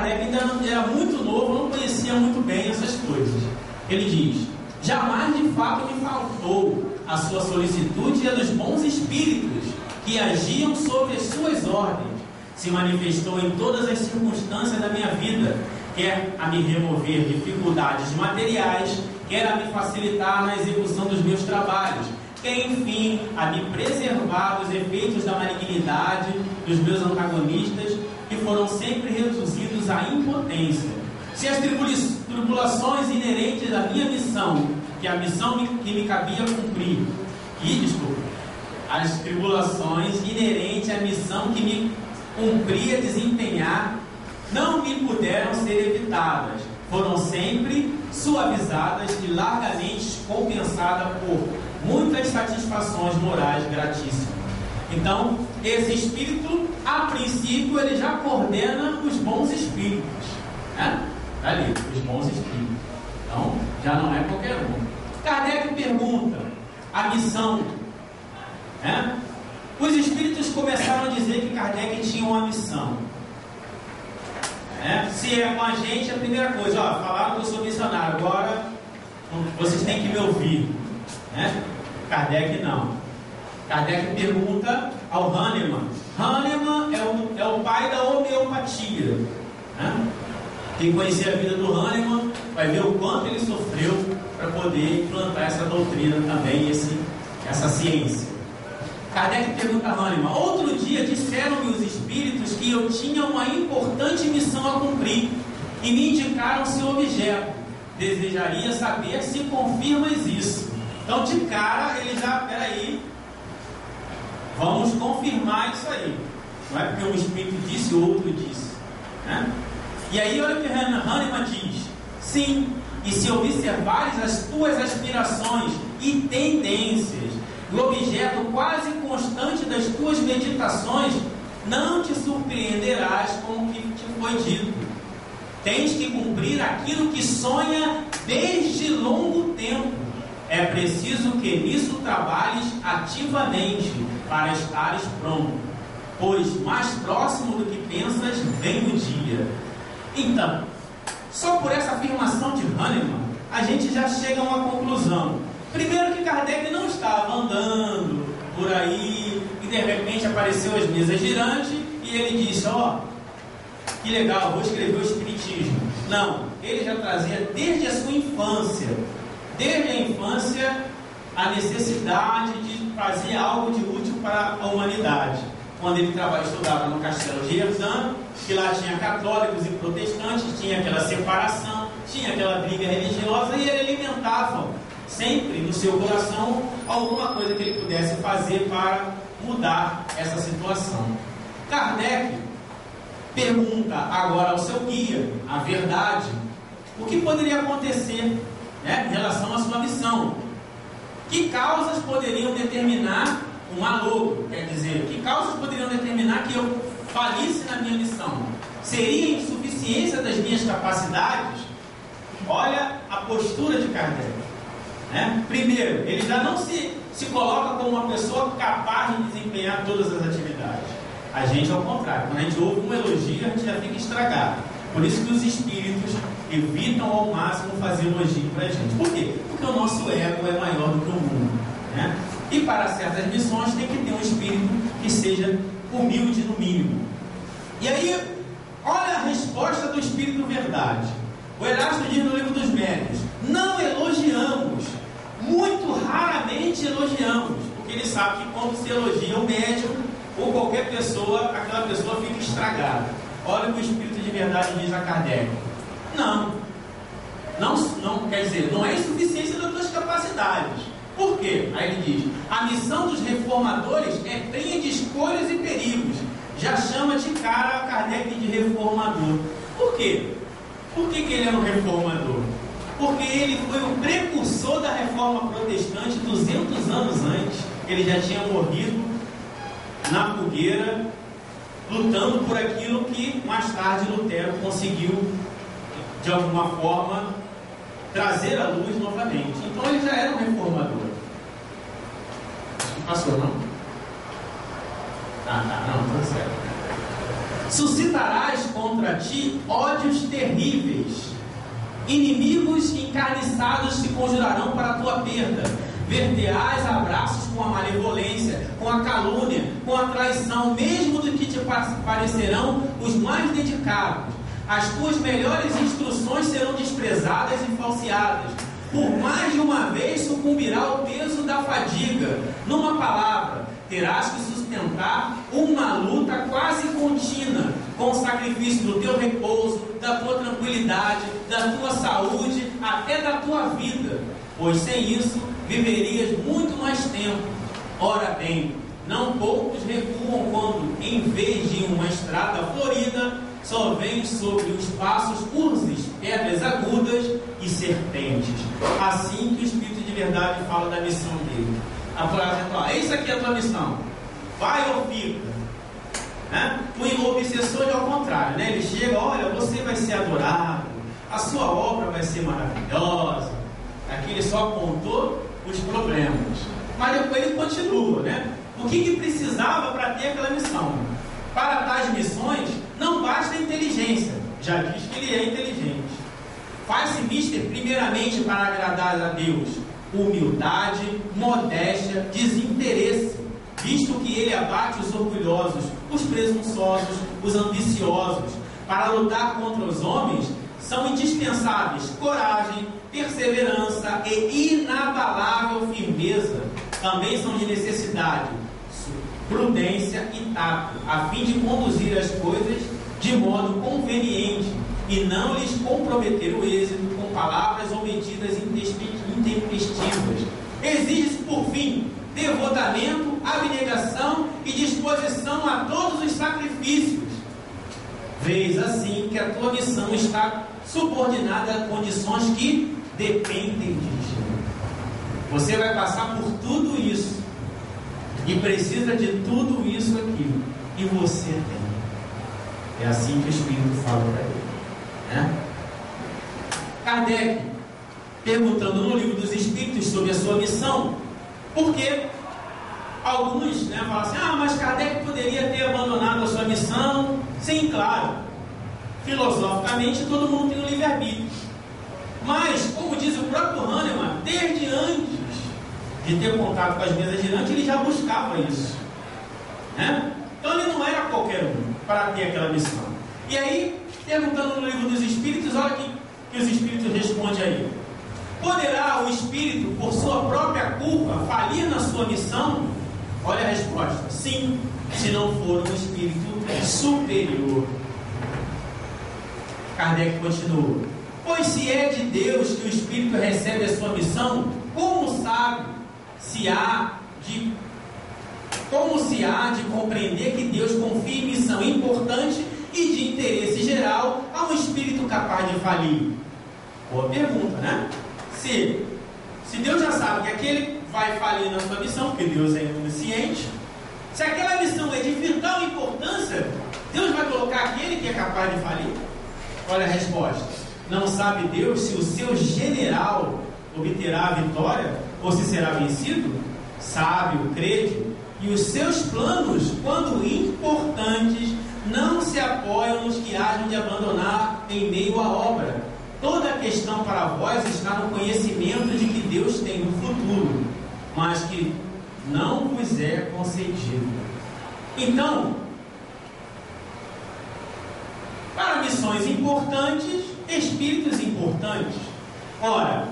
Kardec ainda era muito novo, não conhecia muito bem essas coisas. Ele diz: jamais de fato me faltou a sua solicitude e a dos bons espíritos que agiam sobre as suas ordens. Se manifestou em todas as circunstâncias da minha vida, quer a me remover dificuldades materiais, quer a me facilitar na execução dos meus trabalhos, quer, enfim, a me preservar dos efeitos da malignidade dos meus antagonistas, que foram sempre reduzidos à impotência. Se as tribulações inerentes à minha missão, que é a missão que me cabia cumprir, as tribulações inerentes à missão que me cumpria desempenhar, não me puderam ser evitadas, foram sempre suavizadas e largamente compensadas por muitas satisfações morais gratíssimas. Então, esse espírito, a princípio, ele já coordena os bons espíritos, né? Está ali, os bons espíritos. Então, já não é qualquer um. Kardec pergunta a missão, né? Os espíritos começaram a dizer que Kardec tinha uma missão. Se é com a gente, a primeira coisa, falaram que eu sou missionário, agora vocês têm que me ouvir, né? Kardec não. Kardec pergunta ao Hahnemann. Hahnemann é o pai da homeopatia, né? Quem conhecer a vida do Hahnemann vai ver o quanto ele sofreu para poder implantar essa doutrina também, essa ciência. Kardec pergunta a Hahnemann: outro dia disseram-me os espíritos que eu tinha uma importante missão a cumprir e me indicaram seu objeto. Desejaria saber se confirmas isso. Então, de cara, ele já, peraí, vamos confirmar isso aí. Não é porque um espírito disse, o outro disse, né? E aí, olha o que Hahnemann diz: sim, e se observares as tuas aspirações e tendências, o objeto quase constante das tuas meditações, não te surpreenderás com o que te foi dito. Tens que cumprir aquilo que sonha desde longo tempo. É preciso que nisso trabalhes ativamente para estares pronto, pois mais próximo do que pensas vem o dia. Então, só por essa afirmação de Hahnemann, a gente já chega a uma conclusão. Primeiro, que Kardec não estava andando por aí e de repente apareceu as mesas girantes e ele disse: que legal, vou escrever o Espiritismo. Não, ele já trazia desde a sua infância, a necessidade de fazer algo de útil para a humanidade. Quando ele estudava no Castelo de Erzano, que lá tinha católicos e protestantes, tinha aquela separação, tinha aquela briga religiosa, e ele alimentava sempre no seu coração alguma coisa que ele pudesse fazer para mudar essa situação. Kardec pergunta agora ao seu guia, a verdade, o que poderia acontecer, né, em relação à sua missão. Que causas poderiam determinar um alô? Quer dizer, que causas poderiam determinar que eu falisse na minha missão? Seria insuficiência das minhas capacidades? Olha a postura de Kardec, né? Primeiro, ele já não se coloca como uma pessoa capaz de desempenhar todas as atividades. A gente, ao contrário, quando a gente ouve um elogio, a gente já fica estragado. Por isso que os espíritos evitam ao máximo fazer elogio para a gente. Por quê? Porque o nosso ego é maior do que o mundo, né? E para certas missões tem que ter um espírito que seja humilde no mínimo. E aí, olha a resposta do Espírito Verdade. O Erasto diz no Livro dos Médiuns: não elogiamos, muito raramente elogiamos, porque ele sabe que quando se elogia o médium ou qualquer pessoa, aquela pessoa fica estragada. Olha o que o Espírito de Verdade diz a Kardec: não quer dizer, não é insuficiência das tuas capacidades. Por quê? Aí ele diz: a missão dos reformadores é prenha de escolhas e perigos. Já chama de cara Kardec de reformador. Por quê? Por que ele era um reformador? Porque ele foi o precursor da reforma protestante 200 anos antes. Ele já tinha morrido na fogueira, lutando por aquilo que mais tarde Lutero conseguiu, de alguma forma, trazer à luz novamente. Então ele já era um reformador. Passou, não? Não, tá certo. suscitarás contra ti ódios terríveis, inimigos encarniçados se conjurarão para a tua perda, verterás abraços com a malevolência, com a calúnia, com a traição, mesmo do que te parecerão os mais dedicados. As tuas melhores instruções serão desprezadas e falseadas. Por mais de uma vez sucumbirá o peso da fadiga. Numa palavra, terás que sustentar uma luta quase contínua com o sacrifício do teu repouso, da tua tranquilidade, da tua saúde, até da tua vida, pois sem isso viverias muito mais tempo. Ora bem, não poucos recuam quando, em vez de uma estrada florida, só vêm sobre os passos urzes, pedras agudas e serpentes. Assim que o Espírito de verdade fala da missão dele. A palavra, isso aqui é a tua missão, vai ou fica, né? O obsessor é ao contrário, né? Ele chega, olha, você vai ser adorado, a sua obra vai ser maravilhosa. Aqui ele só apontou os problemas, mas depois ele continua, né? O que precisava para ter aquela missão? Para tais missões não basta inteligência, já diz que ele é inteligente. Faz-se mister primeiramente para agradar a Deus, humildade, modéstia, desinteresse, visto que ele abate os orgulhosos, os presunçosos, os ambiciosos. Para lutar contra os homens são indispensáveis coragem, perseverança e inabalável firmeza. Também são de necessidade prudência e tato, a fim de conduzir as coisas de modo conveniente e não lhes comprometer o êxito com palavras ou medidas intempestivas. Exige-se, por fim, devotamento, abnegação e disposição a todos os sacrifícios. Vês assim que a tua missão está subordinada a condições que dependem de ti. Você vai passar por tudo isso e precisa de tudo isso aqui, e você tem. É assim que o Espírito fala para ele, né? Kardec, perguntando no Livro dos Espíritos sobre a sua missão, porque alguns, né, falam assim, mas Kardec poderia ter abandonado a sua missão. Sim, claro, filosoficamente todo mundo tem um livre-arbítrio, mas, como diz o próprio Hahnemann, desde antes de ter contato com as mesas girantes, ele já buscava isso, né? Então ele não era qualquer um para ter aquela missão. E aí, perguntando no Livro dos Espíritos, olha que os Espíritos respondem aí: poderá o Espírito, por sua própria culpa, falir na sua missão? Olha a resposta: sim, se não for um Espírito superior. Kardec continua: pois se é de Deus que o Espírito recebe a sua missão, como se há de compreender que Deus confia em missão importante e de interesse geral a um espírito capaz de falir? Boa pergunta, né? Se Deus já sabe que aquele vai falir na sua missão, porque Deus é onisciente, se aquela missão é de vital importância, Deus vai colocar aquele que é capaz de falir? Olha a resposta: não sabe Deus se o seu general obterá a vitória ou se será vencido? Sabe-o, crede, e os seus planos, quando importantes, não se apoiam nos que hajam de abandonar em meio à obra. Toda a questão para vós está no conhecimento de que Deus tem um futuro, mas que não vos é concedido. Então, para missões importantes, espíritos importantes. Ora,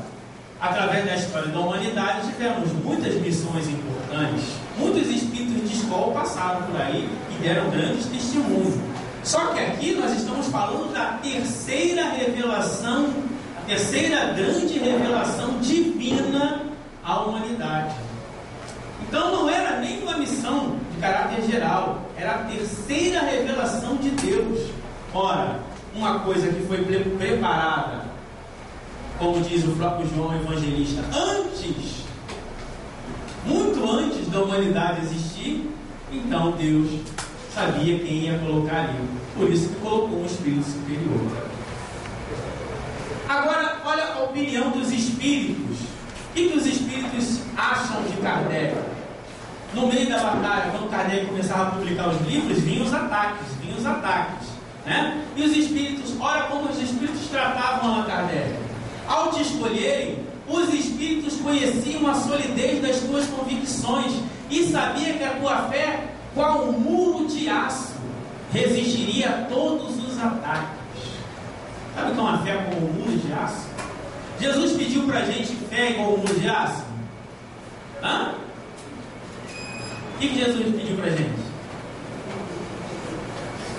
através da história da humanidade, tivemos muitas missões importantes. Muitos espíritos de escola passaram por aí e deram grandes testemunhos. Só que aqui nós estamos falando da terceira revelação, a terceira grande revelação divina à humanidade. Então não era nem uma missão de caráter geral, era a terceira revelação de Deus. Ora, uma coisa que foi preparada, como diz o próprio João Evangelista, muito antes da humanidade existir, então Deus sabia quem ia colocar ali. Por isso que colocou um espírito superior. Agora, olha a opinião dos espíritos. O que os espíritos acham de Kardec? no meio da batalha, quando Kardec começava a publicar os livros, vinham os ataques, né? E os espíritos, olha como os espíritos tratavam Allan Kardec. Ao te escolherem, os espíritos conheciam a solidez das tuas convicções e sabia que a tua fé, qual um muro de aço, resistiria a todos os ataques. Sabe o que é uma fé como um muro de aço? Jesus pediu para a gente fé igual um muro de aço? Hã? O que Jesus pediu para a gente?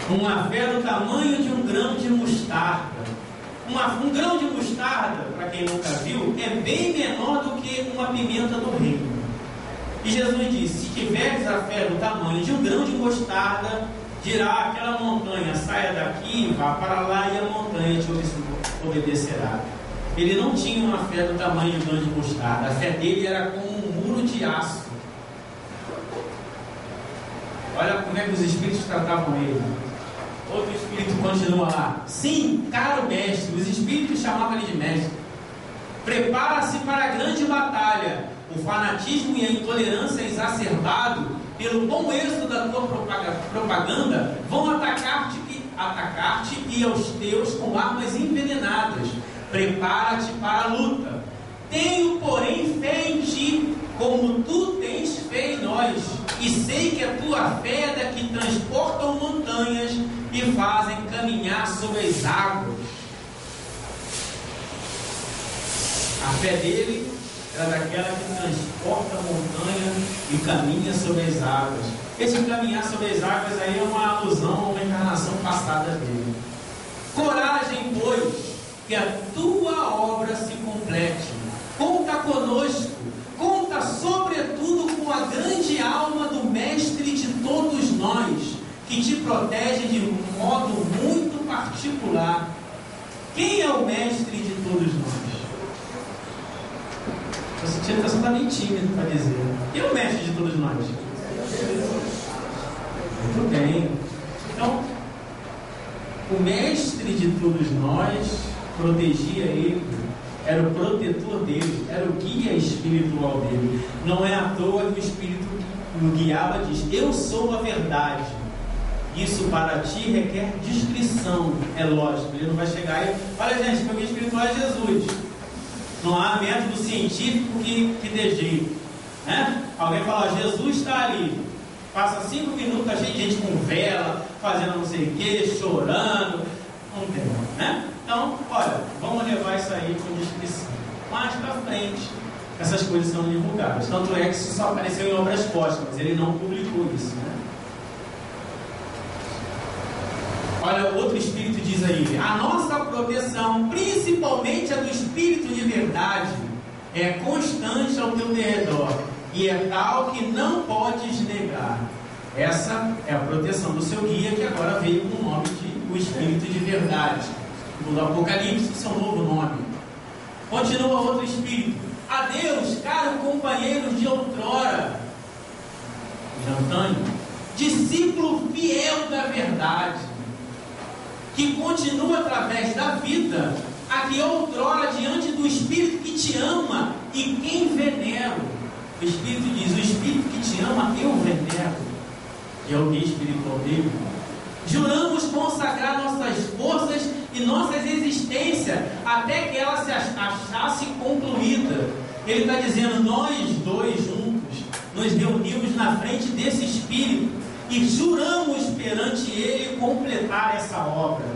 Uma fé do tamanho de um grão de mostarda. Um grão de mostarda, para quem nunca viu, é bem menor do que uma pimenta do reino. E Jesus disse: se tiveres a fé do tamanho de um grão de mostarda, dirá aquela montanha, saia daqui, vá para lá, e a montanha te obedecerá. Ele não tinha uma fé do tamanho de um grão de mostarda. A fé dele era como um muro de aço. Olha como é que os espíritos tratavam ele. Outro espírito continua lá: sim, caro mestre. Os espíritos chamavam ele de mestre. Prepara-se para a grande batalha. O fanatismo e a intolerância exacerbado pelo bom êxito da tua propaganda vão atacar-te e aos teus com armas envenenadas. Prepara-te para a luta. Tenho, porém, fé em ti, como tu tens fé em nós, e sei que a tua fé é da que transportam montanhas e fazem caminhar sobre as águas. A fé dele era daquela que transporta a montanha e caminha sobre as águas. Esse caminhar sobre as águas aí é uma alusão a uma encarnação passada dele. Coragem, pois, que a tua obra se complete. Conta conosco, conta sobretudo com a grande alma do Mestre de todos nós, que te protege de um modo muito particular. Quem é o Mestre de todos nós? Estou sentindo que você está meio tímido para dizer. Quem é o Mestre de todos nós? Muito bem. Então, o Mestre de todos nós protegia ele, era o protetor dele, era o guia espiritual dele. Não é à toa que o Espírito o guiava e diz: eu sou a verdade. Isso para ti requer discrição. É lógico, ele não vai chegar e olha, gente, meu guia espiritual é Jesus. Não há método científico que dê jeito, né? Alguém fala: Jesus está ali, passa 5 minutos, a gente com vela, fazendo não sei o que, chorando, não tem, né? Então, olha, vamos levar isso aí com discrição. Mais para frente, essas coisas são divulgadas. Tanto é que isso só apareceu em obras póstumas, ele não publicou isso, né? Olha, outro espírito diz aí: a nossa proteção, principalmente a do espírito de verdade, é constante ao teu derredor, e é tal que não podes negar. Essa é a proteção do seu guia, que agora veio com o nome de o Espírito de Verdade. No Apocalipse, seu novo nome. Continua outro espírito: adeus, caro companheiro de outrora, de antânio, discípulo fiel da verdade, que continua através da vida, a que outrora diante do Espírito que te ama e quem venero. O Espírito diz: o Espírito que te ama eu venero, que é o guia espiritual dele. Juramos consagrar nossas forças e nossas existências até que ela se achasse concluída. Ele está dizendo: nós dois juntos nos reunimos na frente desse Espírito e juramos perante ele completar essa obra.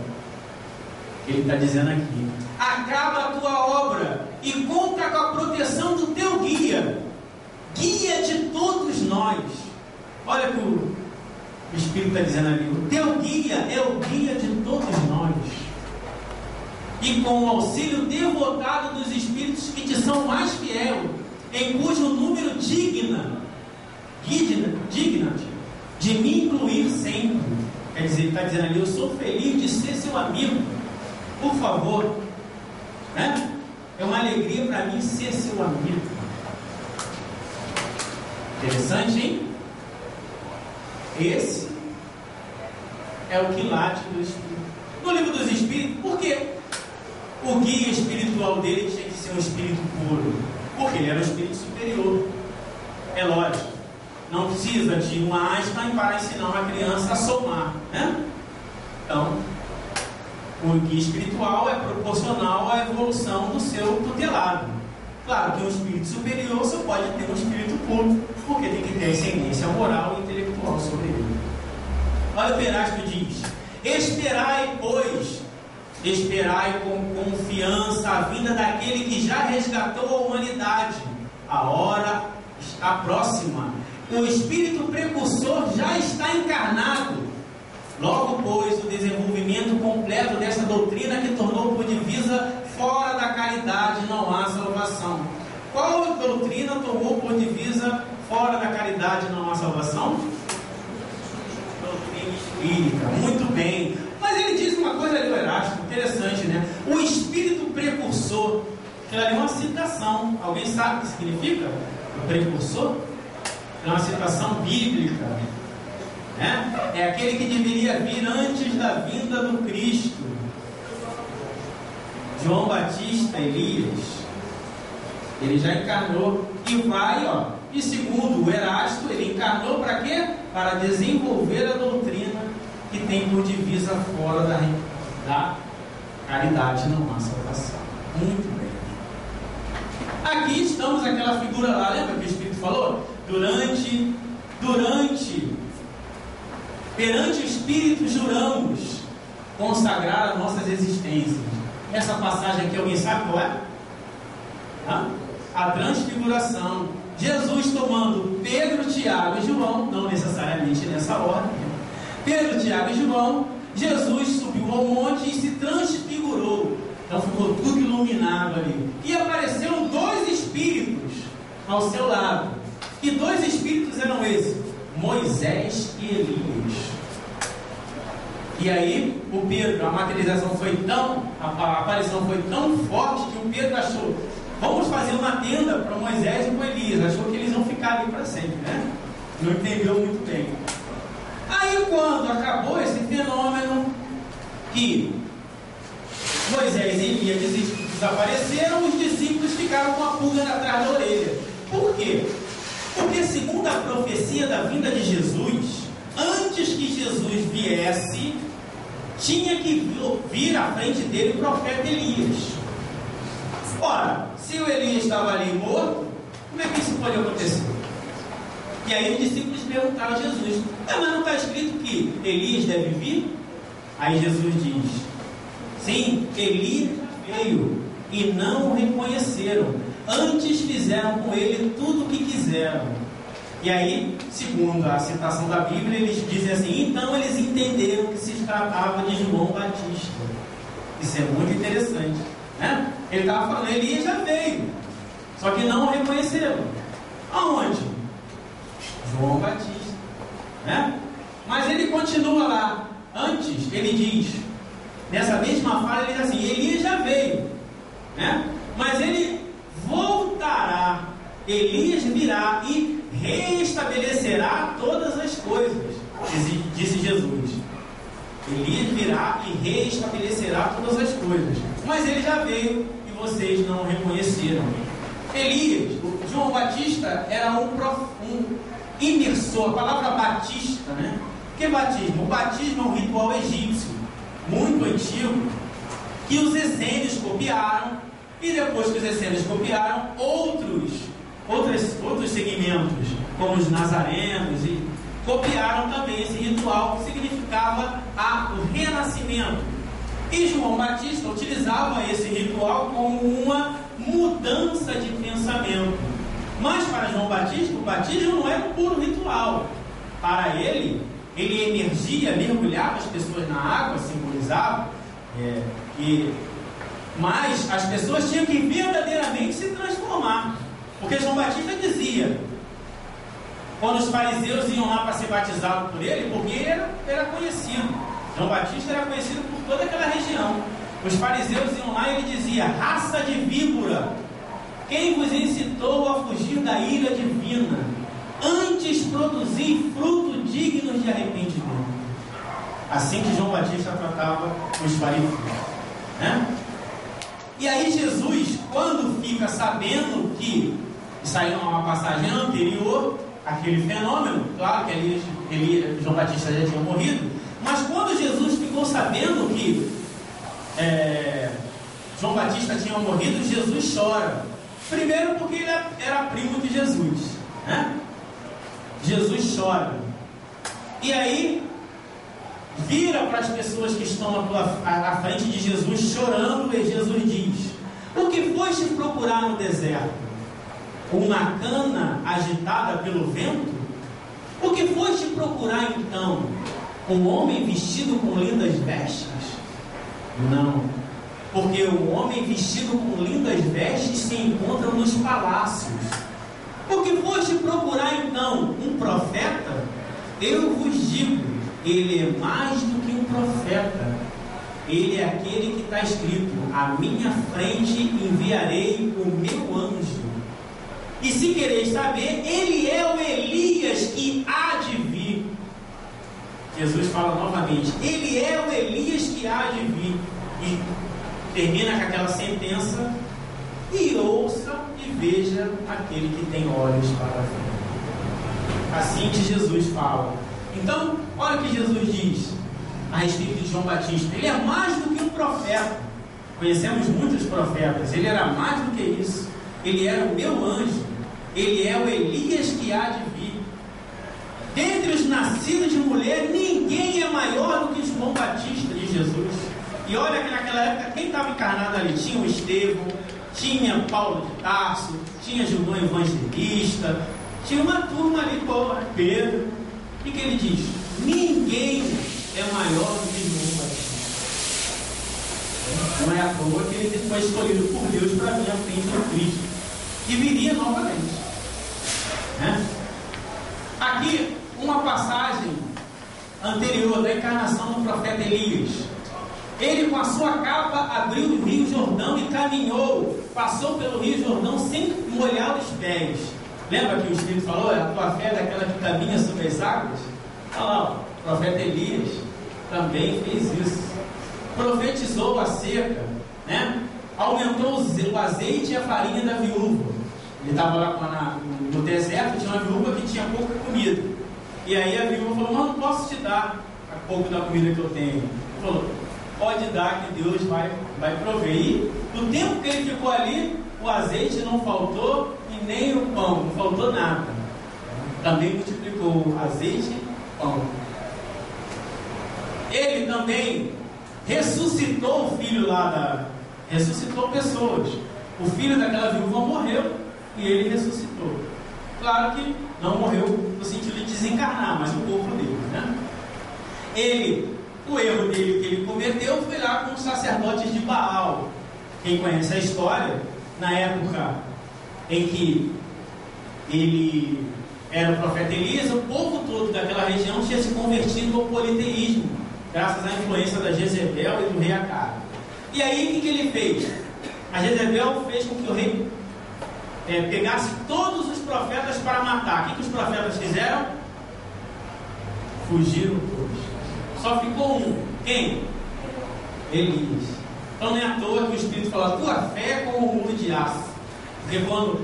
Ele está dizendo aqui: acaba a tua obra e conta com a proteção do teu guia, guia de todos nós. Olha que o Espírito está dizendo ali: o teu guia é o guia de todos nós, e com o auxílio devotado dos Espíritos que te são mais fiel, em cujo número digna-te de me incluir sempre. Quer dizer, ele está dizendo ali: eu sou feliz de ser seu amigo, por favor, né? É uma alegria para mim ser seu amigo. Interessante, hein? Esse é o quilate do Espírito. No livro dos Espíritos, por quê? O guia espiritual dele tinha que ser um espírito puro, porque ele era um espírito superior. É lógico. não precisa de um Einstein para ensinar uma criança a somar, né? Então, o guia espiritual é proporcional à evolução do seu tutelado. Claro que um espírito superior só pode ter um espírito puro, porque tem que ter ascendência moral e intelectual sobre ele. Olha o que Erasto diz: esperai, pois, esperai com confiança a vinda daquele que já resgatou a humanidade. A hora está próxima. O espírito precursor já está encarnado. Logo, pois, o desenvolvimento completo dessa doutrina que tornou por divisa, fora da caridade não há salvação. Qual doutrina tomou por divisa, fora da caridade não há salvação? Doutrina espírita. Muito bem. Mas ele diz uma coisa ali, o Erasto, interessante, né? O espírito precursor. Aquilo ali é uma citação. Alguém sabe o que significa o precursor? É uma citação bíblica. É aquele que deveria vir antes da vinda do Cristo. João Batista, Elias, ele já encarnou e vai, e segundo o Erasto, ele encarnou para quê? Para desenvolver a doutrina que tem por divisa, fora da caridade não há salvação. Muito bem. Aqui estamos aquela figura lá, lembra que o Espírito falou? Perante o Espírito juramos consagrar as nossas existências. Essa passagem aqui, alguém sabe qual é? A transfiguração. Jesus tomando Pedro, Tiago e João, não necessariamente nessa ordem. Pedro, Tiago e João, Jesus subiu ao monte e se transfigurou. Então ficou tudo iluminado ali. E apareceram 2 espíritos ao seu lado. Que 2 espíritos eram esses? Moisés e Elias. E aí, o Pedro, a materialização foi tão, a aparição foi tão forte que o Pedro achou: vamos fazer uma tenda para Moisés e para Elias. Achou que eles iam ficar ali para sempre, né? Não entendeu muito bem. Aí, quando acabou esse fenômeno, que Moisés e Elias desapareceram, os discípulos ficaram com a pulga atrás da orelha. Por quê? Porque, segundo a profecia da vinda de Jesus, antes que Jesus viesse, tinha que vir à frente dele o profeta Elias. Ora, se o Elias estava ali morto, como é que isso pode acontecer? E aí os discípulos perguntaram a Jesus: mas não está escrito que Elias deve vir? Aí Jesus diz: sim, Elias veio e não o reconheceram. Antes fizeram com ele tudo o que quiseram. E aí, segundo a citação da Bíblia, eles dizem assim: então eles entenderam que se tratava de João Batista. Isso é muito interessante, né? Ele estava falando, Elias já veio, só que não o reconheceram. Aonde? João Batista, né? Mas ele continua lá. Antes, ele diz, nessa mesma fala, ele diz assim: Elias já veio, né? Mas ele voltará, Elias virá e reestabelecerá todas as coisas, disse Jesus. Elias virá e reestabelecerá todas as coisas. Mas ele já veio e vocês não o reconheceram. Elias, João Batista era um imersor. A palavra batista, né? O que é batismo? O batismo é um ritual egípcio muito antigo que os essênios copiaram, e depois que os essênios copiaram, outros segmentos, como os nazarenos, e copiaram também esse ritual que significava o renascimento. E João Batista utilizava esse ritual como uma mudança de pensamento. Mas para João Batista, o batismo não era um puro ritual. Para ele emergia, mergulhava as pessoas na água, simbolizava, mas as pessoas tinham que verdadeiramente se transformar. Porque João Batista dizia, quando os fariseus iam lá para ser batizados por ele, porque ele era conhecido. João Batista era conhecido por toda aquela região. Os fariseus iam lá e ele dizia: raça de víbora, quem vos incitou a fugir da ira divina? Antes produzir fruto digno de arrependimento. Assim que João Batista tratava os fariseus, né? E aí Jesus, quando fica sabendo que, isso aí é uma passagem anterior, aquele fenômeno. Claro que João Batista já tinha morrido, mas quando Jesus ficou sabendo que João Batista tinha morrido, Jesus chora. Primeiro porque ele era primo de Jesus, né? Jesus chora. E aí vira para as pessoas que estão à frente de Jesus chorando, e Jesus diz: o que foste procurar no deserto? Uma cana agitada pelo vento? O que foste procurar então? Um homem vestido com lindas vestes? Não, porque o homem vestido com lindas vestes se encontra nos palácios. O que foste procurar então? Um profeta? Eu vos digo, ele é mais do que um profeta. Ele é aquele que está escrito: à minha frente enviarei o meu anjo. E se quereis saber, ele é o Elias que há de vir. Jesus fala novamente: ele é o Elias que há de vir. E termina com aquela sentença: e ouça e veja aquele que tem olhos para ver. Assim que Jesus fala. Então, olha o que Jesus diz a respeito de João Batista: ele é mais do que um profeta. Conhecemos muitos profetas, ele era mais do que isso. Ele era o meu anjo, ele é o Elias que há de vir. Dentre os nascidos de mulher, ninguém é maior do que João Batista de Jesus. E olha que naquela época, quem estava encarnado ali? Tinha o Estevão, tinha Paulo de Tarso, tinha João Evangelista, tinha uma turma ali, Pedro. O que ele diz? Ninguém é maior do que João Batista. Não é à toa que ele foi escolhido por Deus para vir à frente do Cristo, e viria novamente, né? Aqui uma passagem anterior da encarnação do profeta Elias. Ele, com a sua capa, abriu o rio Jordão e caminhou, passou pelo rio Jordão sem molhar os pés. Lembra que o Espírito falou: a tua fé é daquela que caminha sobre as águas? Olha lá, o profeta Elias também fez isso. Profetizou a seca, né? Aumentou o azeite e a farinha da viúva. Ele estava lá no deserto, tinha uma viúva que tinha pouca comida. E aí a viúva falou: mas não posso te dar a pouco da comida que eu tenho. Ele falou: pode dar, que Deus vai prover. E no tempo que ele ficou ali, o azeite não faltou e nem o pão, não faltou nada. Também multiplicou o azeite e pão. Ele também ressuscitou o filho ressuscitou pessoas. O filho daquela viúva morreu e ele ressuscitou. Claro que não morreu no sentido de desencarnar, mas o corpo dele, né? O erro dele que ele cometeu foi lá com os sacerdotes de Baal. Quem conhece a história, na época em que ele era o profeta Elias, o povo todo daquela região tinha se convertido ao politeísmo, graças à influência da Jezebel e do rei Acabe. E aí o que ele fez? A Jezebel fez com que o rei pegasse todos os profetas para matar. O que os profetas fizeram? Fugiram todos. Só ficou um. Quem? Elias. Então não é à toa que o Espírito fala: tua fé é como um mulo de aço. Porque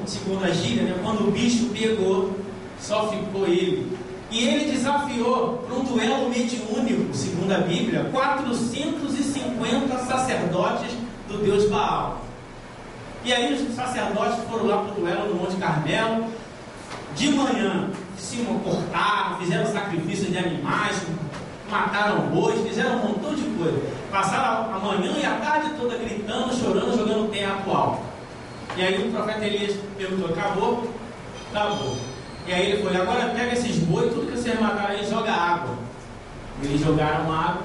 segundo a gíria, né, quando o bicho pegou, só ficou ele. E ele desafiou para um duelo mediúnico, segundo a Bíblia, 450 sacerdotes do Deus Baal. E aí os sacerdotes foram lá para o duelo no Monte Carmelo. De manhã, cortaram, fizeram sacrifícios de animais, mataram bois, fizeram um montão de coisa. Passaram a manhã e a tarde toda gritando, chorando, jogando terra pro alto. E aí o profeta Elias perguntou: acabou? Acabou. E aí ele falou: agora pega esses bois, tudo que vocês mataram aí, joga água. Eles jogaram água.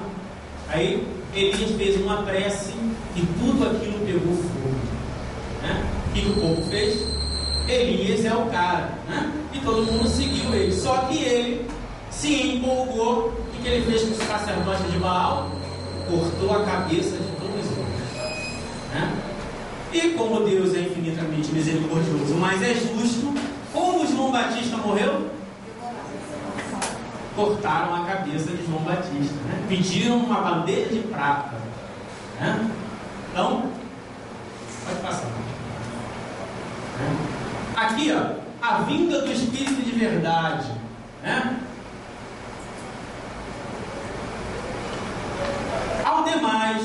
Aí Elias fez uma prece e tudo aquilo pegou fogo, né? O que o povo fez? Elias é o cara, né? E todo mundo seguiu ele. Só que ele se empolgou. O que ele fez com os sacerdotes de Baal? Cortou a cabeça de todos eles, né? E como Deus é infinitamente misericordioso, mas é justo, como João Batista morreu? Cortaram a cabeça de João Batista, né? Pediram uma bandeja de prata, né? Então, pode passar. Aqui, ó, a vinda do Espírito de verdade, né? Ao demais,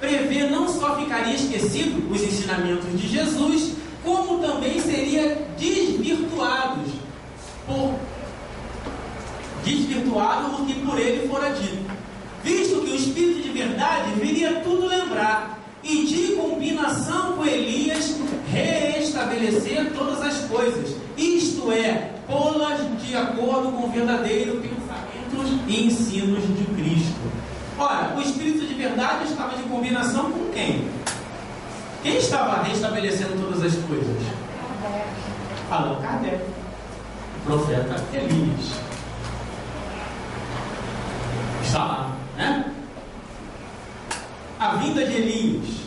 prevê não só ficaria esquecido os ensinamentos de Jesus, como também seria desvirtuado o que por ele fora dito, visto que o Espírito de verdade viria tudo lembrar, e de combinação com Elias reestabelecer todas as coisas, isto é, pô-las de acordo com o verdadeiro pensamento e ensinos de Cristo. Ora, o Espírito de verdade estava de combinação com quem? Quem estava restabelecendo todas as coisas? Allan Kardec, o profeta Elias. Está lá, né? A vinda de Elias.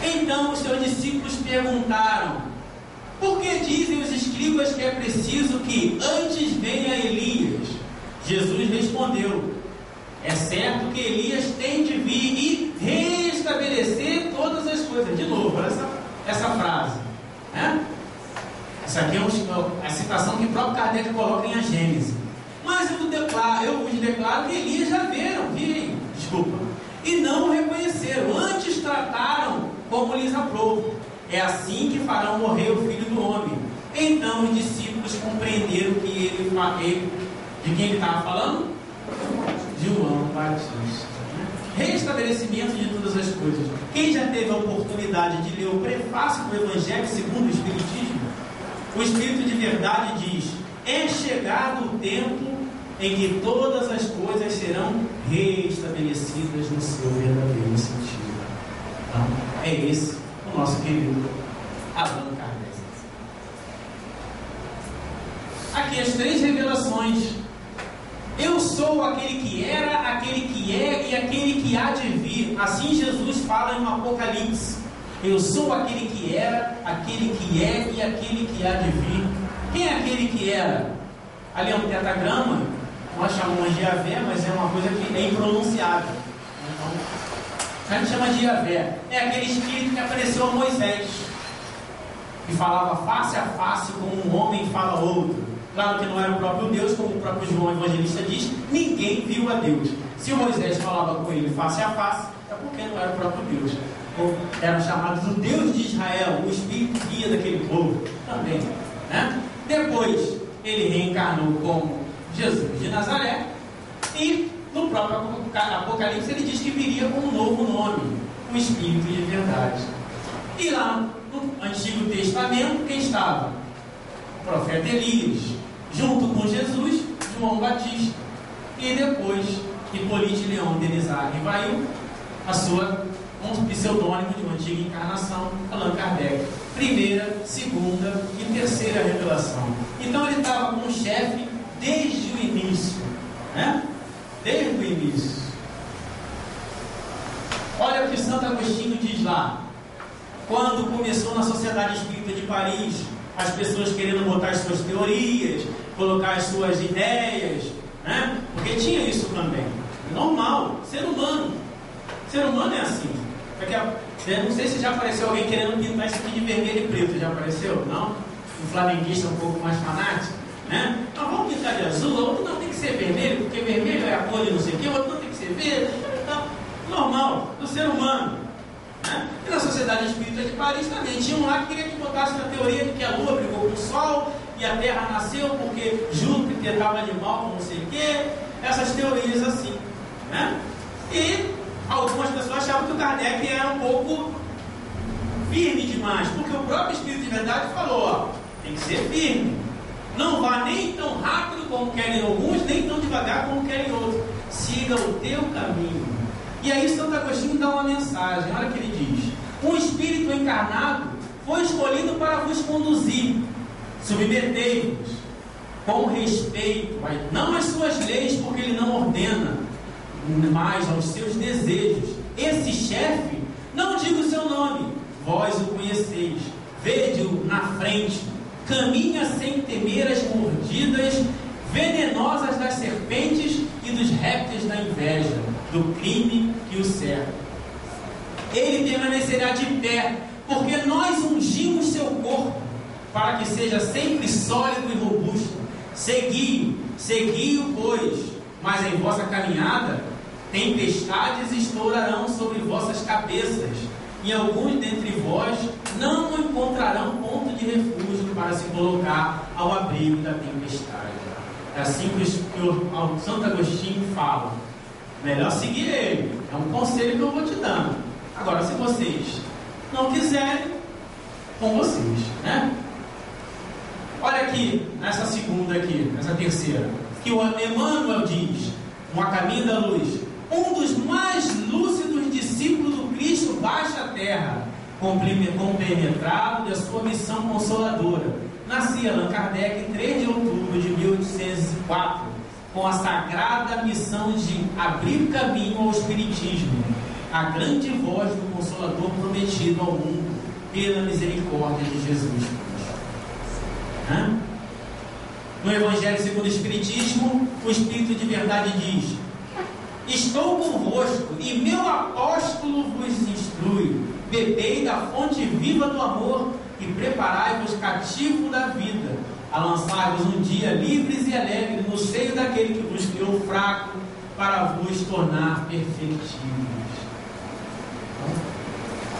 Então os seus discípulos perguntaram: por que dizem os escribas que é preciso que antes venha Elias? Jesus respondeu: é certo que Elias tem de vir e restabelecer todas as coisas. De novo, olha essa frase, né? Essa aqui é a citação que o próprio Kardec coloca em A Gênese. Mas eu vos declaro que Elias já viram, e não o reconheceram, antes trataram como lhes aprouve. É assim que farão morrer o Filho do Homem. Então os discípulos compreenderam que de quem ele estava falando? João Batista. Restabelecimento de todas as coisas. Quem já teve a oportunidade de ler o prefácio do Evangelho segundo o Espiritismo, o Espírito de verdade diz: é chegado o tempo em que todas as coisas serão restabelecidas no seu verdadeiro sentido. Então, é esse o nosso querido Allan Kardec. Aqui as 3 revelações. Eu sou aquele que era, aquele que é e aquele que há de vir. Assim Jesus fala em um Apocalipse. Eu sou aquele que era, aquele que é e aquele que há de vir. Quem é aquele que era? Ali é um tetragrama, nós chamamos de Yahvé, mas é uma coisa que é impronunciável. Então, a gente chama de Yahvé. É aquele espírito que apareceu a Moisés, que falava face a face como um homem fala outro. Claro que não era o próprio Deus, como o próprio João Evangelista diz, ninguém viu a Deus. Se o Moisés falava com ele face a face, é porque não era o próprio Deus. Ou era chamado do Deus de Israel, o espírito guia daquele povo também, né? Depois ele reencarnou como Jesus de Nazaré, e no próprio Apocalipse ele diz que viria com um novo nome, o Espírito de verdade. E lá no Antigo Testamento, quem estava? O profeta Elias, junto com Jesus, João Batista, e depois Hipólite Leão Denizar Rivail, um pseudônimo de uma antiga encarnação, Allan Kardec. Primeira, segunda e terceira revelação. Então ele estava com o chefe desde o início, né? Desde o início. Olha o que Santo Agostinho diz lá. Quando começou na Sociedade Espírita de Paris, as pessoas querendo botar as suas teorias, colocar as suas ideias, né? Porque tinha isso também. Normal, ser humano. Ser humano é assim. Não sei se já apareceu alguém querendo pintar isso aqui de vermelho e preto. Já apareceu? Não? Um flamenguista um pouco mais fanático, né? Então vamos pintar de azul, o outro não tem que ser vermelho, porque vermelho é a cor de não sei o que, o outro não tem que ser verde. Então, normal, do ser humano, né? E na Sociedade Espírita de Paris também tinha um lá que queria que botasse na teoria de que a Lua brigou com o Sol e a Terra nasceu porque Júpiter estava de mal com não sei o que. Essas teorias assim, né? E algumas pessoas achavam que o Kardec era um pouco firme demais, porque o próprio Espírito de Verdade falou, ó, tem que ser firme. Não vá nem tão rápido como querem alguns, nem tão devagar como querem outros. Siga o teu caminho. E aí Santo Agostinho dá uma mensagem, olha o que ele diz. Um espírito encarnado foi escolhido para vos conduzir. Submetei-vos com respeito, não às suas leis, porque ele não ordena, mas aos seus desejos. Esse chefe, não digo o seu nome, vós o conheceis, vede-o na frente, caminha sem temer as mordidas venenosas das serpentes e dos répteis da inveja, do crime que o cerca. Ele permanecerá de pé, porque nós ungimos seu corpo, para que seja sempre sólido e robusto. Segui-o, pois, mas em vossa caminhada, tempestades estourarão sobre vossas cabeças, e alguns dentre vós não encontrarão ponto de refúgio para se colocar ao abrigo da tempestade. É assim que o Santo Agostinho fala. Melhor seguir ele. É um conselho que eu vou te dando. Agora, se vocês não quiserem, com vocês, né? Olha aqui, nessa segunda aqui, nessa terceira, que o Emmanuel diz, no A Caminho da Luz: um dos mais lúcidos discípulos do Cristo baixa a terra, compenetrado da sua missão consoladora. Nascia Allan Kardec em 3 de outubro de 1804, com a sagrada missão de abrir caminho ao Espiritismo, a grande voz do Consolador prometido ao mundo pela misericórdia de Jesus Cristo. No Evangelho segundo o Espiritismo, o Espírito de Verdade diz: estou convosco e meu apóstolo vos instrui. Bebei da fonte viva do amor e preparai-vos cativo da vida, a lançar-vos um dia livres e alegres no seio daquele que vos criou fraco, para vos tornar perfeitíveis.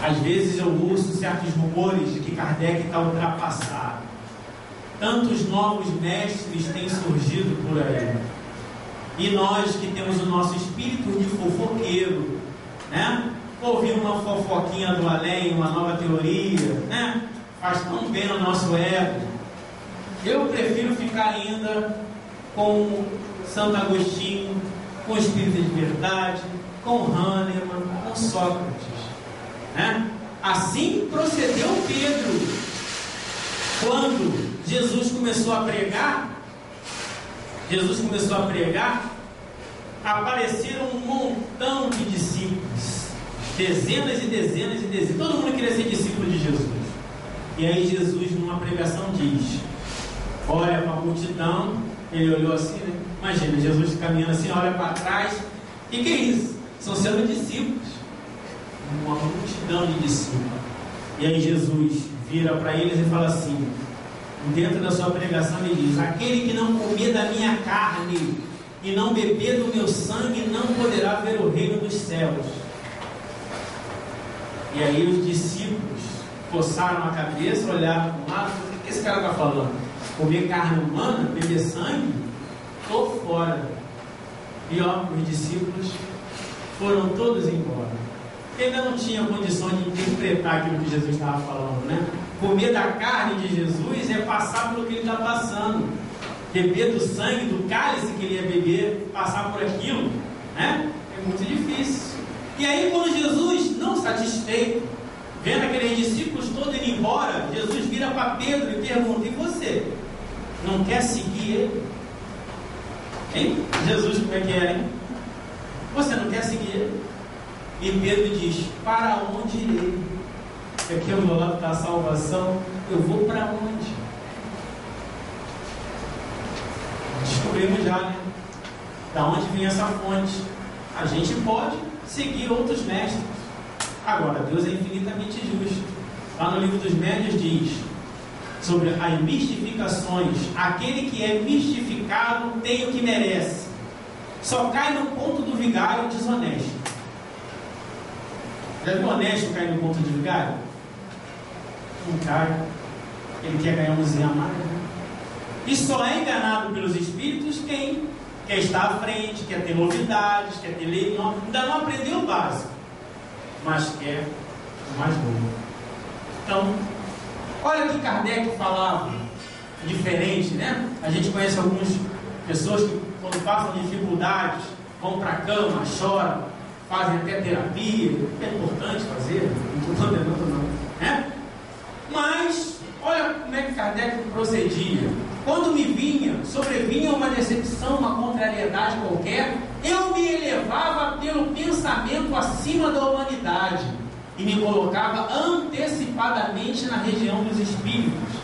Às vezes eu ouço certos rumores de que Kardec está ultrapassado. Tantos novos mestres têm surgido por aí. E nós que temos o nosso espírito de fofoqueiro, né? Ouvir uma fofoquinha do além, uma nova teoria, né? Faz tão bem no nosso ego. Eu prefiro ficar ainda com Santo Agostinho, com o Espírito de Verdade, com Hahnemann, com Sócrates, né? Assim procedeu Pedro quando Jesus começou a pregar. Apareceram um montão de discípulos, dezenas e dezenas e dezenas. Todo mundo queria ser discípulo de Jesus. E aí Jesus, numa pregação, diz: olha para a multidão. Ele olhou assim, né? Imagina, Jesus caminhando assim, olha para trás. E que é isso? São seus discípulos. Uma multidão de discípulos. E aí Jesus vira para eles e fala assim, dentro da sua pregação, ele diz: aquele que não comer da minha carne e não beber do meu sangue não poderá ver o reino dos céus. E aí os discípulos coçaram a cabeça, olharam para um lado: o que esse cara está falando? Comer carne humana, beber sangue? Estou fora. E ó, os discípulos foram todos embora. Ainda não tinha condição de interpretar aquilo que Jesus estava falando, né? Comer da carne de Jesus é passar pelo que ele está passando. Beber do sangue, do cálice que ele ia beber, passar por aquilo, né? É muito difícil. E aí, quando Jesus, não satisfeito, vendo aqueles discípulos todos indo embora, Jesus vira para Pedro e pergunta: e você? Não quer seguir ele? Hein? Jesus, como é que é, hein? Você não quer seguir ele? E Pedro diz: para onde irei? Aqui ao meu lado está a salvação. Eu vou para onde? Descobrimos já, né? Da onde vem essa fonte? A gente pode seguir outros mestres. Agora, Deus é infinitamente justo. Lá no Livro dos Médiuns diz sobre as mistificações: aquele que é mistificado tem o que merece. Só cai no ponto do vigário desonesto. Já viu honesto cair no ponto de vigário? Não cai. Ele quer ganhar um zinho a mais, né? E só é enganado pelos espíritos quem quer estar à frente, quer ter novidades, quer ter lei, ainda não aprendeu o básico, mas quer o mais novo. Então, olha que Kardec falava diferente, né? A gente conhece algumas pessoas que, quando passam dificuldades, vão para a cama, choram, fazem até terapia. É importante fazer, não estou condenando não, né? Mas olha como é que Kardec procedia. Quando sobrevinha uma decepção, uma contrariedade qualquer, eu me elevava pelo pensamento acima da humanidade e me colocava antecipadamente na região dos espíritos.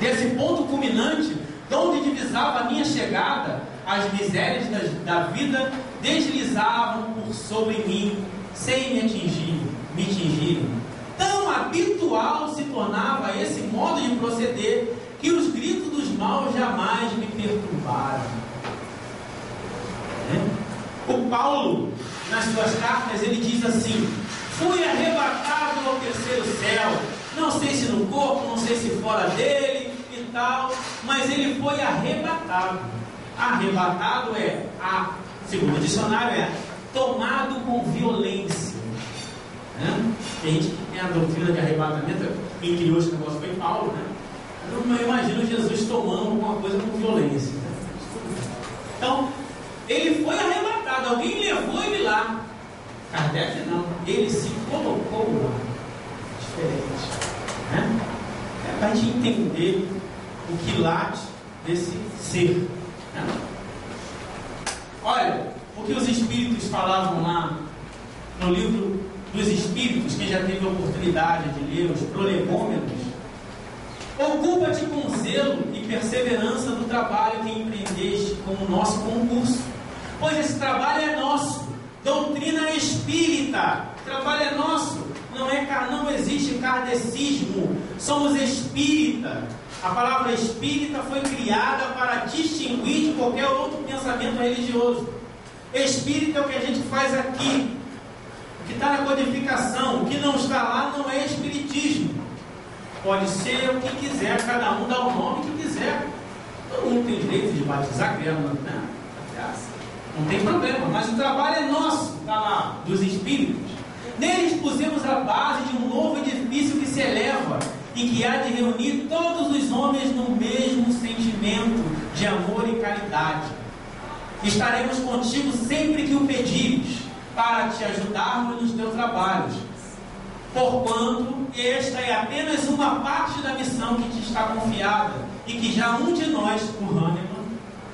Desse ponto culminante, de onde divisava a minha chegada, as misérias da vida deslizavam por sobre mim, sem me atingirem. Tão habitual se tornava esse modo de proceder Paulo, nas suas cartas, ele diz assim: fui arrebatado ao terceiro céu, não sei se no corpo, não sei se fora dele e tal, mas ele foi arrebatado. Arrebatado segundo o dicionário, é tomado com violência. Tem gente que tem a doutrina de arrebatamento, quem criou esse negócio foi Paulo, né? Eu não imagino Jesus tomando alguma coisa com violência, né? Então, ele foi arrebatado, alguém levou ele lá. Kardec não, ele se colocou lá. Diferente, né? É para a gente entender o que late desse ser, né? Olha, o que os Espíritos falavam lá no livro dos Espíritos, quem já teve a oportunidade de ler os prolegômenos: ocupa-te com zelo e perseverança do trabalho que empreendeste com o nosso concurso, pois esse trabalho é nosso. Doutrina espírita, o trabalho é nosso, não existe kardecismo, somos espírita. A palavra espírita foi criada para distinguir de qualquer outro pensamento religioso. Espírita é o que a gente faz aqui, o que está na codificação. O que não está lá não é espiritismo. Pode ser o que quiser, cada um dá o nome que quiser. Todo mundo tem direito de batizar criança, né? Não tem problema, mas o trabalho é nosso, está lá, dos Espíritos. Neles pusemos a base de um novo edifício que se eleva e que há de reunir todos os homens no mesmo sentimento de amor e caridade. Estaremos contigo sempre que o pedires, para te ajudarmos nos teus trabalhos, porquanto esta é apenas uma parte da missão que te está confiada e que já um de nós, o Hahnemann,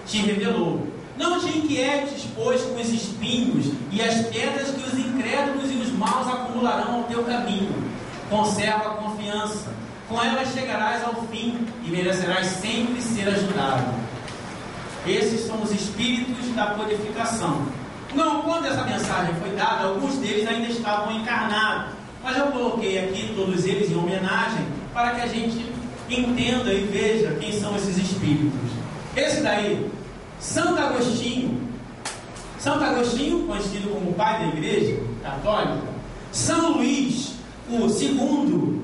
te revelou. Não te inquietes, pois, com os espinhos e as pedras que os incrédulos e os maus acumularão ao teu caminho. Conserva a confiança, com elas chegarás ao fim e merecerás sempre ser ajudado. Esses são os espíritos da codificação. Não, quando essa mensagem foi dada, alguns deles ainda estavam encarnados, mas eu coloquei aqui todos eles em homenagem para que a gente entenda e veja quem são esses espíritos. Esse daí, Santo Agostinho, conhecido como o pai da Igreja Católica. São Luís, o segundo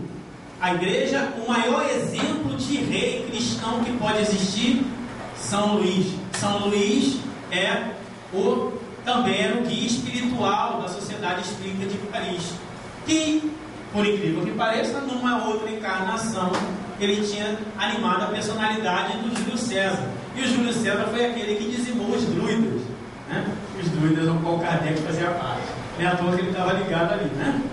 a Igreja, o maior exemplo de rei cristão que pode existir. São Luís também era o guia espiritual da Sociedade Espírita de Paris, que, por incrível que pareça, numa outra encarnação ele tinha animado a personalidade do Júlio César. E o Júlio César foi aquele que dizimou os druidas, né? Os druidas, o qual Kardec fazia parte. Nem à toa que ele estava ligado ali, né?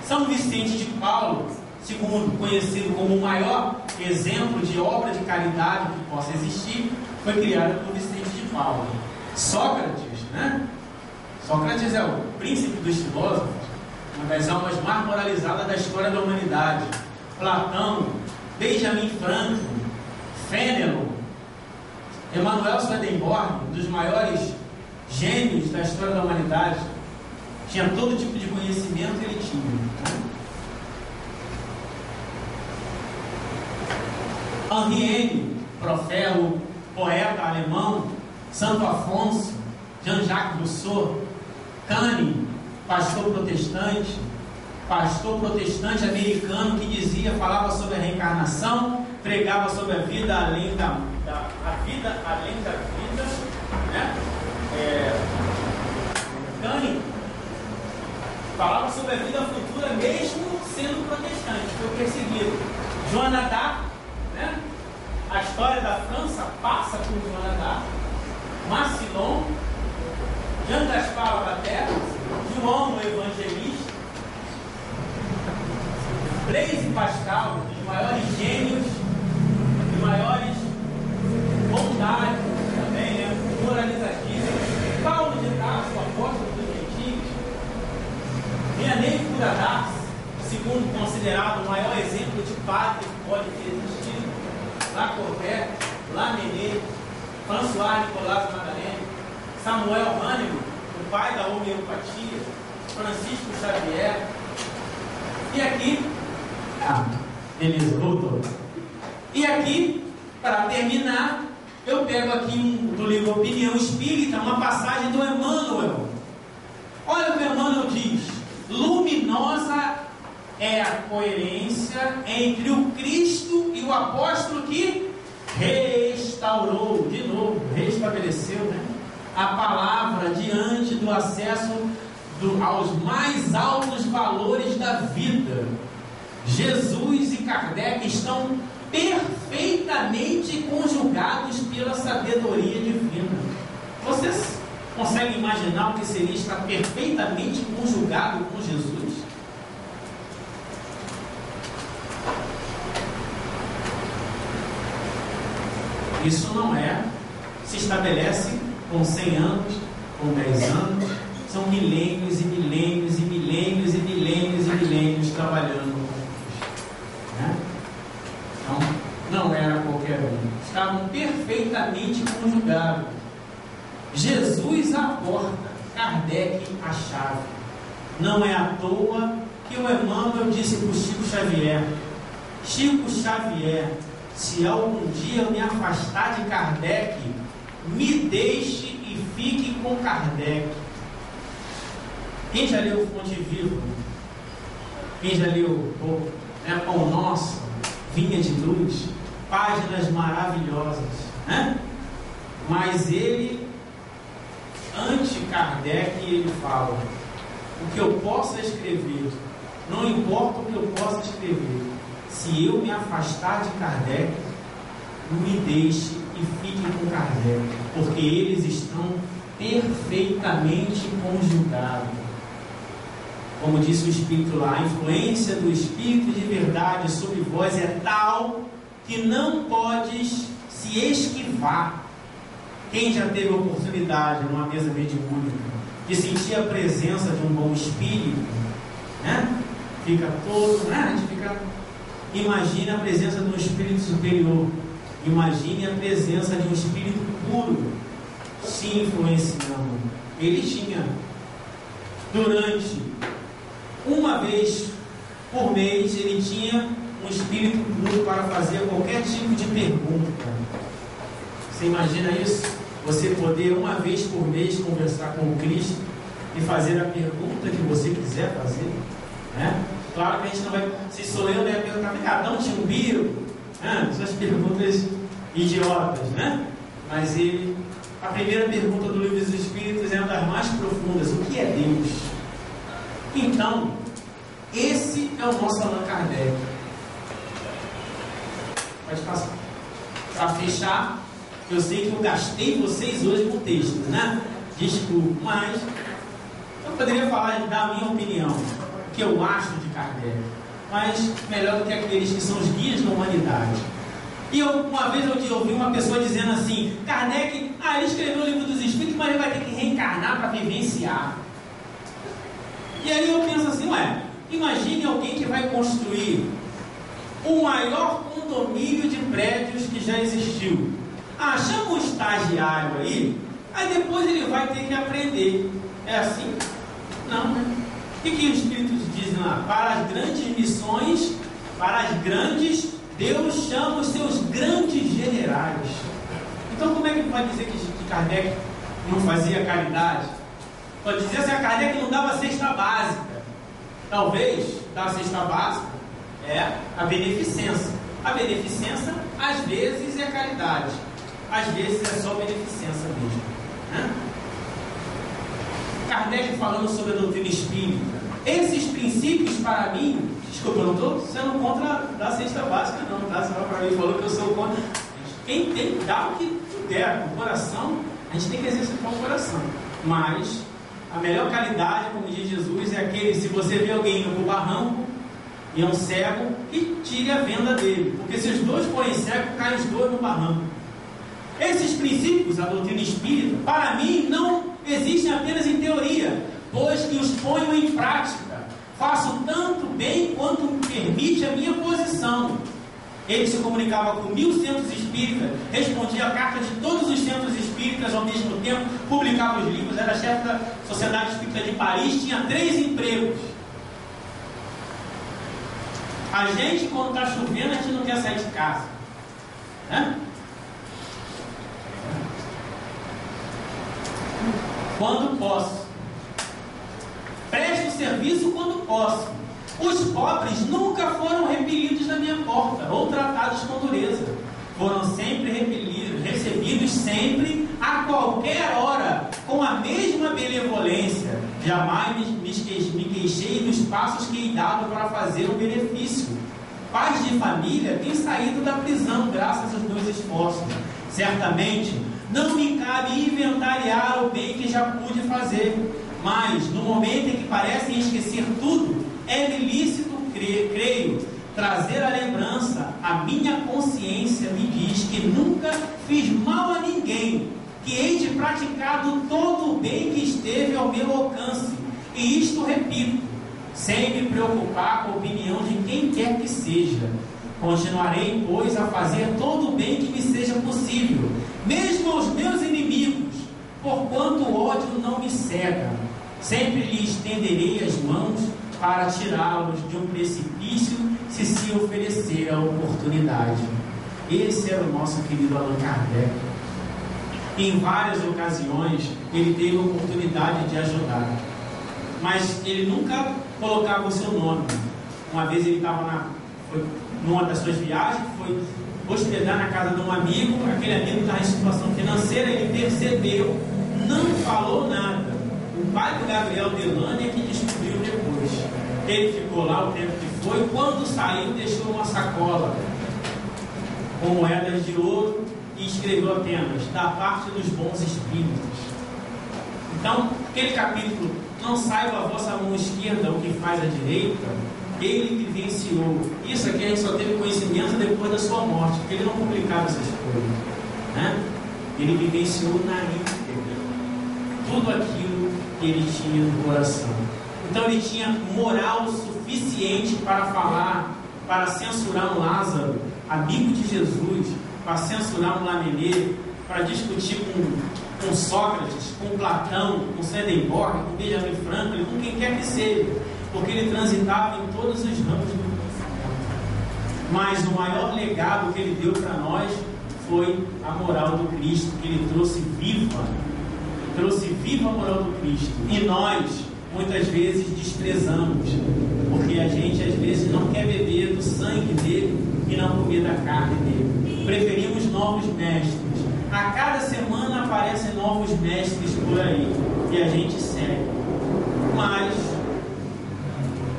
São Vicente de Paulo, segundo, conhecido como o maior exemplo de obra de caridade que possa existir, foi criado por Vicente de Paulo. Sócrates, né? Sócrates é o príncipe dos filósofos, uma das almas mais moralizadas da história da humanidade. Platão, Benjamin Franklin, Fénelon, Emanuel Swedenborg, um dos maiores gênios da história da humanidade. Tinha todo tipo de conhecimento, ele tinha, né? Henri Heine, profeta, o poeta alemão, Santo Afonso, Jean-Jacques Rousseau, Canning, pastor protestante americano que falava sobre a reencarnação, pregava sobre a vida além da vida, né? Canning falava sobre a vida futura mesmo sendo protestante, foi perseguido. Joana d'Arc, né? A história da França passa por Joana d'Arc. Massillon, Jean Gaspar Lapater, João o Evangelista, Blaise Pascal, os maiores gênios, os maiores bondades também, né? Moralizadíssimos. Paulo de Tarso, apóstolo dos gentios. Vianney Curadas, segundo considerado o maior exemplo de padre que pode ter existido. Lacordaire, Lamennais, François Nicolas Madalene, Samuel Hahnemann, o pai da homeopatia, Francisco Xavier. E aqui, beleza, voltou. E aqui, para terminar, eu pego aqui do livro Opinião Espírita, uma passagem do Emmanuel, é a coerência entre o Cristo e o apóstolo que restaurou, de novo, restabeleceu, né, a palavra diante do acesso aos mais altos valores da vida. Jesus e Kardec estão perfeitamente conjugados pela sabedoria divina. Vocês conseguem imaginar o que seria estar perfeitamente conjugado com Jesus? Isso não se estabelece com 100 anos, com 10 anos, são milênios e milênios e milênios e milênios e milênios trabalhando com Cristo, né? Então, não era qualquer um, estavam perfeitamente conjugados. Jesus a porta, Kardec a chave. Não é à toa que o Emmanuel disse para o Chico Xavier: Chico Xavier, se algum dia eu me afastar de Kardec, me deixe e fique com Kardec. Quem já leu Fonte Viva? Quem já leu Pão Nosso, Vinha de Luz? Páginas maravilhosas, né? Mas ele, anti-Kardec, ele fala: o que eu possa escrever, não importa o que eu possa escrever, se eu me afastar de Kardec, me deixe e fique com Kardec, porque eles estão perfeitamente conjugados. Como disse o Espírito lá, a influência do Espírito de verdade sobre vós é tal que não podes se esquivar. Quem já teve a oportunidade numa mesa mediúnica de sentir a presença de um bom espírito, né? Fica todo, né? A gente fica... Imagine a presença de um espírito superior, imagine a presença de um espírito puro se influenciando. Ele tinha, durante uma vez por mês, ele tinha um espírito puro para fazer qualquer tipo de pergunta. Você imagina isso? Você poder uma vez por mês conversar com o Cristo e fazer a pergunta que você quiser fazer, né? Claro que a gente não vai, se sou eu, ia perguntar: não tinha um bio? Essas perguntas idiotas, né? Mas a primeira pergunta do Livro dos Espíritos é uma das mais profundas: o que é Deus? Então, esse é o nosso Allan Kardec. Pode passar. Para fechar, eu sei que eu gastei vocês hoje com texto, né? Desculpe, mas eu poderia falar, dar a minha opinião, o que eu acho de Kardec, mas melhor do que aqueles que são os guias da humanidade. E uma vez eu ouvi uma pessoa dizendo assim: Kardec, ele escreveu o Livro dos Espíritos, mas ele vai ter que reencarnar para vivenciar. E aí eu penso assim: imagine alguém que vai construir o maior condomínio de prédios que já existiu. Chama um estagiário aí depois ele vai ter que aprender. É assim? Não, né? O que os Espíritos dizem lá? Para as grandes missões, para as grandes, Deus chama os seus grandes generais. Então como é que pode dizer que Kardec não fazia caridade? Pode dizer assim: a Kardec não dava cesta básica. Talvez dar a cesta básica é a beneficência. A beneficência às vezes é caridade, às vezes é só beneficência mesmo, né? Kardec falando sobre a doutrina espírita, esses princípios para mim, desculpa, eu não estou sendo contra da cesta básica não, tá? Só para mim falou que eu sou contra. Quem tem que dar o que puder, com o coração, a gente tem que exercitar o coração, mas a melhor caridade, como diz Jesus, é aquele: se você vê alguém indo para o barranco e é um cego, que tire a venda dele, porque se os dois forem cegos, caem os dois no barranco. Esses princípios, a doutrina espírita, para mim não existem apenas em teoria, pois que os ponho em prática, faço tanto bem quanto me permite a minha posição. Ele se comunicava com 1000 centros espíritas, respondia a carta de todos os centros espíritas ao mesmo tempo, publicava os livros, era chefe da Sociedade Espírita de Paris, tinha 3 empregos. A gente, quando está chovendo, a gente não quer sair de casa, né? Quando posso, presto serviço quando posso, Os pobres nunca foram repelidos na minha porta, ou tratados com dureza. Foram sempre recebidos sempre, a qualquer hora, com a mesma benevolência. Jamais me queixei dos passos que hei dado para fazer o benefício. Pais de família têm saído da prisão graças aos meus esforços. Certamente, não me cabe inventariar o bem que já pude fazer, mas, no momento em que parecem esquecer tudo, é-me lícito, creio, trazer à lembrança. A minha consciência me diz que nunca fiz mal a ninguém, que hei de praticado todo o bem que esteve ao meu alcance. E isto repito, sem me preocupar com a opinião de quem quer que seja. Continuarei, pois, a fazer todo o bem que me seja possível, mesmo aos meus inimigos, porquanto o ódio não me cega. Sempre lhe estenderei as mãos para tirá-los de um precipício, se oferecer a oportunidade. Esse era o nosso querido Allan Kardec. Em várias ocasiões, ele teve a oportunidade de ajudar, mas ele nunca colocava o seu nome. Uma vez ele estava numa das suas viagens, foi hospedar na casa de um amigo. Aquele amigo estava em situação financeira, ele percebeu, não falou nada. O pai do Gabriel Delane é que descobriu depois. Ele ficou lá o tempo que foi. Quando saiu, deixou uma sacola com moedas de ouro e escreveu apenas: da parte dos bons espíritos. Então, aquele capítulo, não saiba a vossa mão esquerda o que faz a direita, ele vivenciou. Isso aqui a gente só teve conhecimento depois da sua morte, porque ele não publicava essas coisas, né? Ele vivenciou na íntegra tudo aquilo que ele tinha no coração. Então ele tinha moral suficiente para falar, para censurar um Lázaro, amigo de Jesus, para censurar um Lamennais, para discutir com Sócrates, com Platão, com Swedenborg, com Benjamin Franklin, com quem quer que seja, porque ele transitava em todos os ramos do conhecimento. Mas o maior legado que ele deu para nós foi a moral do Cristo, que ele trouxe viva a moral do Cristo. E nós, muitas vezes, desprezamos, porque a gente, às vezes, não quer beber do sangue dele e não comer da carne dele. Preferimos novos mestres. A cada semana aparecem novos mestres por aí, e a gente segue. Mas,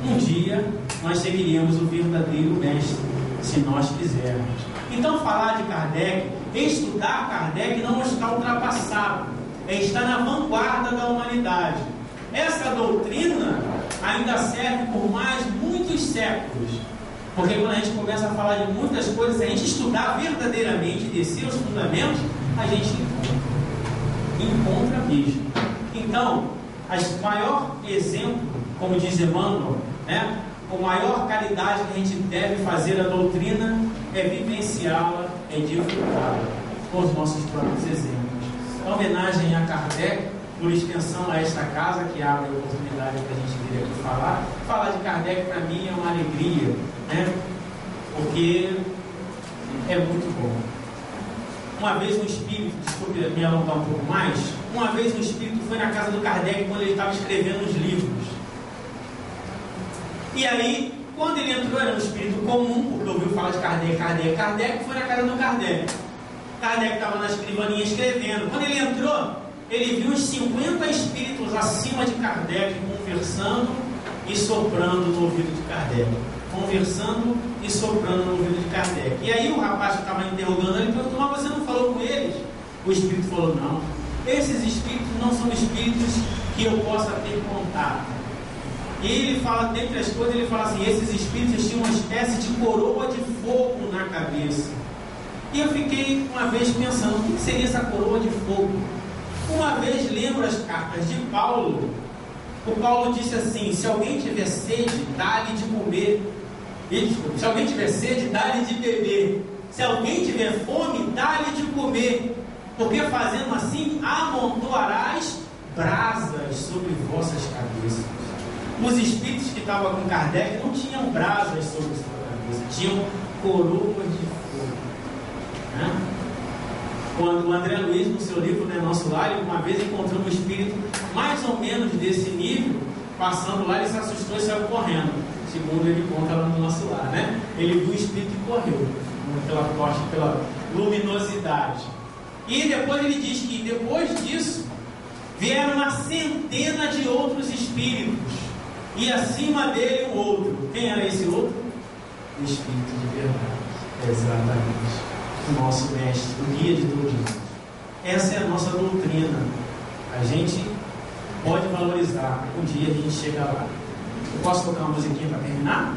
um dia, nós seguiríamos o verdadeiro mestre, se nós quisermos. Então, falar de Kardec, estudar Kardec não está ultrapassado, é estar na vanguarda da humanidade. Essa doutrina ainda serve por mais muitos séculos, porque quando a gente começa a falar de muitas coisas, se a gente estudar verdadeiramente, descer os fundamentos, a gente encontra mesmo. Então, o maior exemplo, como diz Emmanuel, né, a maior caridade que a gente deve fazer a doutrina é vivenciá-la, é divulgá-la com os nossos próprios exemplos. A homenagem a Kardec, por extensão a esta casa, que abre a oportunidade para a gente vir aqui falar. Falar de Kardec para mim é uma alegria, né? Porque é muito bom. Uma vez um espírito, desculpe me alongar um pouco mais, uma vez um espírito foi na casa do Kardec quando ele estava escrevendo os livros. E aí, quando ele entrou, era um espírito comum, porque ouviu falar de Kardec, foi na casa do Kardec. Kardec estava na escrivaninha escrevendo. Quando ele entrou, ele viu uns 50 espíritos acima de Kardec conversando e soprando no ouvido de Kardec. Conversando e soprando no ouvido de Kardec. E aí o rapaz que estava interrogando ele perguntou: mas você não falou com eles? O espírito falou: não, esses espíritos não são espíritos que eu possa ter contato. E ele fala, dentre as coisas, ele fala assim: esses espíritos tinham uma espécie de coroa de fogo na cabeça. E eu fiquei uma vez pensando: o que seria essa coroa de fogo? Uma vez lembro as cartas de Paulo. O Paulo disse assim: se alguém tiver sede, dá-lhe de comer. Se alguém tiver sede, dá-lhe de beber. Se alguém tiver fome, dá-lhe de comer. Porque fazendo assim, amontoarás brasas sobre vossas cabeças. Os espíritos que estavam com Kardec não tinham brasas sobre sua cabeça, tinham coroa de fogo, né? Quando o André Luiz, no seu livro, né, Nosso Lar, ele uma vez encontrou um espírito mais ou menos desse nível, passando lá, ele se assustou e saiu correndo. segundo ele conta lá no nosso lar, né? Ele viu o Espírito e correu pela tocha, pela luminosidade. E depois ele diz que depois disso vieram uma centena de outros espíritos, e acima dele o outro. Quem era esse outro? O Espírito de verdade. Exatamente. O nosso mestre, o guia de todos. Essa é a nossa doutrina. A gente pode valorizar. Um dia a gente chega lá. Eu posso tocar uma musiquinha para terminar?